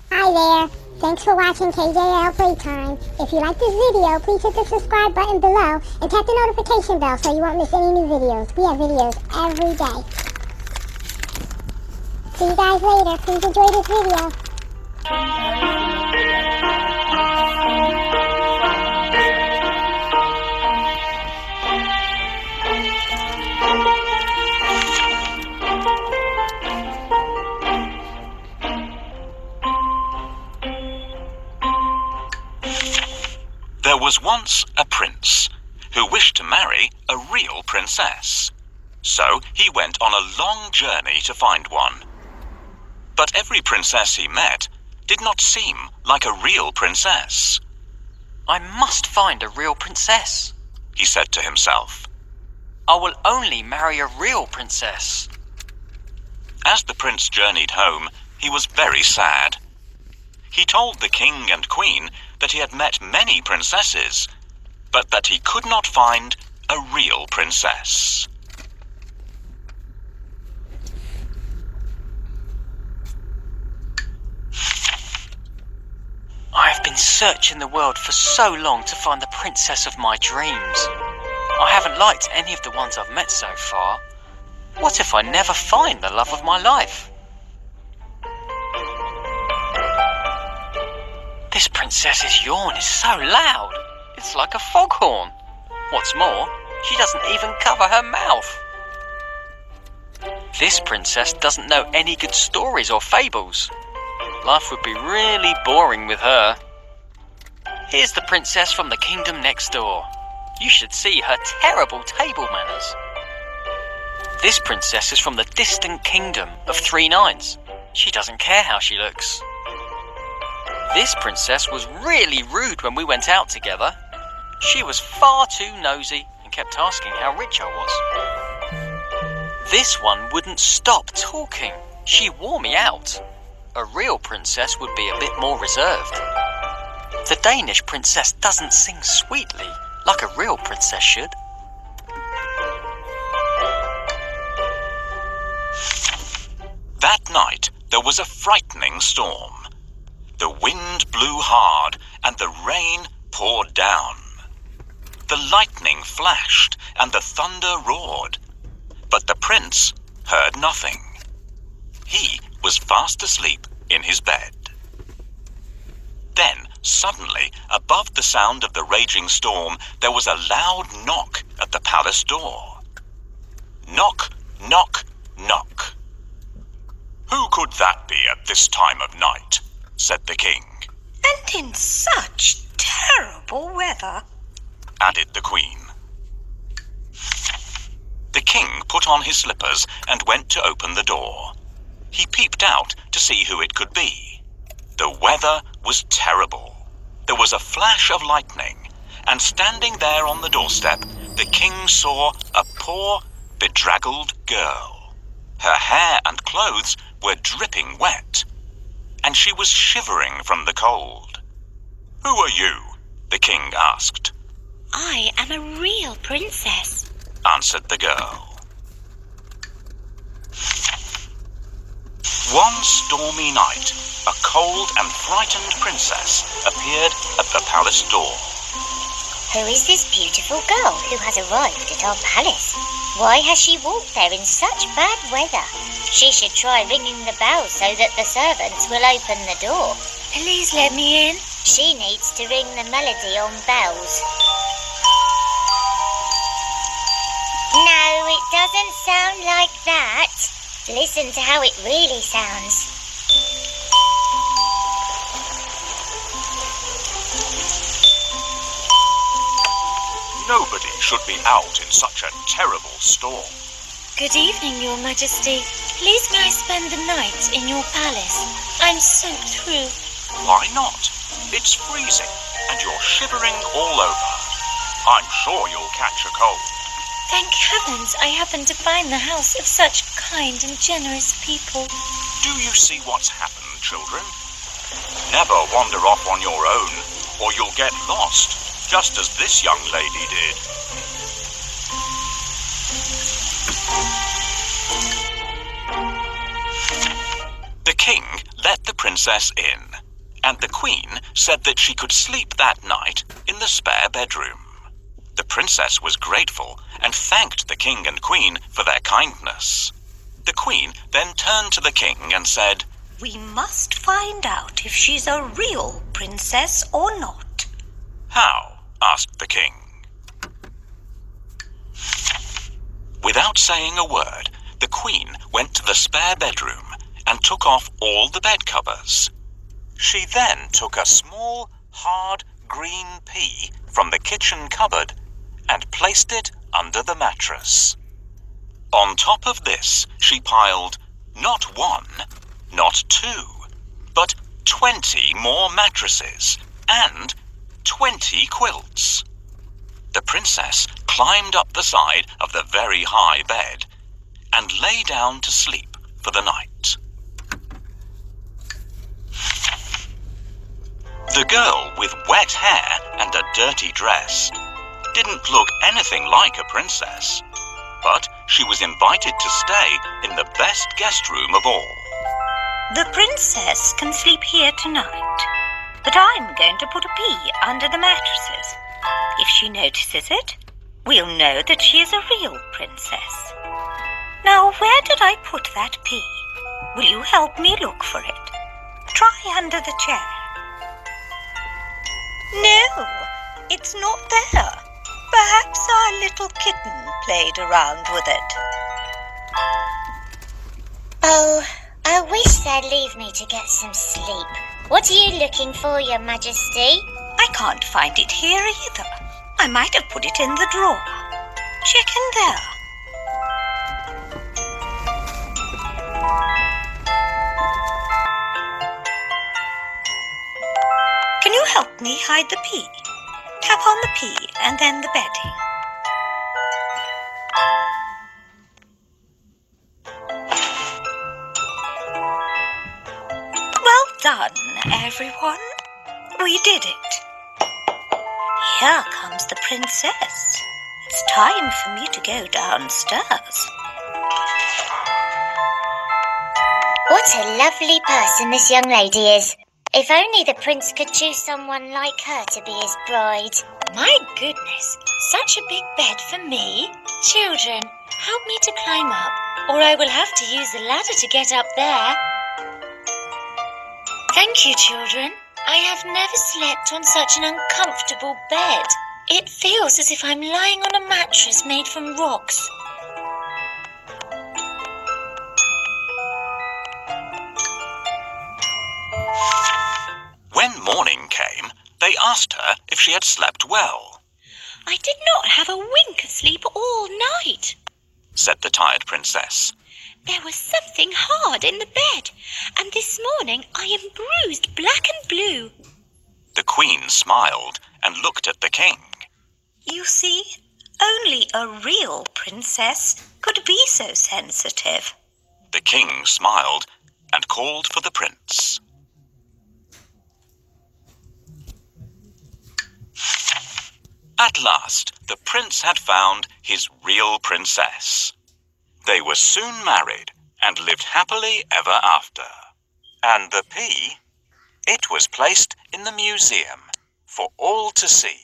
Hi there. Thanks for watching KJL Playtime. If you like this video, please hit the subscribe button below and tap the notification bell so you won't miss any new videos. We have videos every day. See you guys later. Please enjoy this video. There was once a prince who wished to marry a real princess. So he went on a long journey to find one. But every princess he met did not seem like a real princess. I must find a real princess, he said to himself. I will only marry a real princess. As the prince journeyed home, he was very sad. He told the king and queen that he had met many princesses, but that he could not find a real princess. I have been searching the world for so long to find the princess of my dreams. I haven't liked any of the ones I've met so far. What if I never find the love of my life? This princess's yawn is so loud. It's like a foghorn. What's more, she doesn't even cover her mouth. This princess doesn't know any good stories or fables. Life would be really boring with her. Here's the princess from the kingdom next door. You should see her terrible table manners. This princess is from the distant kingdom of 3 nines. She doesn't care how she looks. This princess was really rude when we went out together. She was far too nosy and kept asking how rich I was. This one wouldn't stop talking. She wore me out. A real princess would be a bit more reserved. The Danish princess doesn't sing sweetly like a real princess should. That night, there was a frightening storm. The wind blew hard and the rain poured down. The lightning flashed and the thunder roared. But the prince heard nothing. He was fast asleep in his bed. Then, suddenly, above the sound of the raging storm, there was a loud knock at the palace door. Knock, knock, knock. "Who could that be at this time of night?" said the king. "And in such terrible weather," added the queen. The king put on his slippers and went to open the door. He peeped out to see who it could be. The weather was terrible. There was a flash of lightning, and standing there on the doorstep, the king saw a poor, bedraggled girl. Her hair and clothes were dripping wet, and she was shivering from the cold. "Who are you?" the king asked. "I am a real princess," answered the girl. One stormy night, a cold and frightened princess appeared at the palace door. "Who is this beautiful girl who has arrived at our palace? Why has she walked there in such bad weather? She should try ringing the bell so that the servants will open the door. "Please let me in." She needs to ring the melody on bells." No, it doesn't sound like that. Listen to how it really sounds. Nobody should be out in such a terrible storm. "Good evening, Your Majesty. Please may I spend the night in your palace? I'm soaked through." Why not? It's freezing and you're shivering all over. I'm sure you'll catch a cold. "Thank heavens I happened to find the house of such kind and generous people." Do you see what's happened, children? Never wander off on your own, or you'll get lost, just as this young lady did. The king let the princess in, and the queen said that she could sleep that night in the spare bedroom. The princess was grateful and thanked the king and queen for their kindness. The queen then turned to the king and said, "We must find out if she's a real princess or not." "How?" asked the king. Without saying a word, the queen went to the spare bedroom and took off all the bed covers. She then took a small, hard, green pea from the kitchen cupboard and placed it under the mattress. On top of this, she piled not one, not two, but 20 more mattresses and 20 quilts. The princess climbed up the side of the very high bed and lay down to sleep for the night. The girl with wet hair and a dirty dress didn't look anything like a princess, but she was invited to stay in the best guest room of all. "The princess can sleep here tonight, but I'm going to put a pea under the mattresses. If she notices it, we'll know that she is a real princess. Now, where did I put that pea? Will you help me look for it? Try under the chair." "No, it's not there. Perhaps our little kitten played around with it." Oh, I wish they'd leave me to get some sleep. What are you looking for, Your Majesty? "I can't find it here either. I might have put it in the drawer. Check in there." "Can you help me hide the pea? Tap on the pea and then the bedding." Well done, everyone. We did it. Here comes the princess. It's time for me to go downstairs. What a lovely person this young lady is. If only the prince could choose someone like her to be his bride. My goodness, such a big bed for me. Children, help me to climb up, or I will have to use the ladder to get up there. Thank you, children. I have never slept on such an uncomfortable bed. It feels as if I'm lying on a mattress made from rocks. When morning came, they asked her if she had slept well. "I did not have a wink of sleep all night," said the tired princess. "There was something hard in the bed, and this morning I am bruised black and blue." The queen smiled and looked at the king. You see, only a real princess could be so sensitive. The king smiled and called for the prince. At last, the prince had found his real princess. They were soon married and lived happily ever after. And the pea, it was placed in the museum for all to see.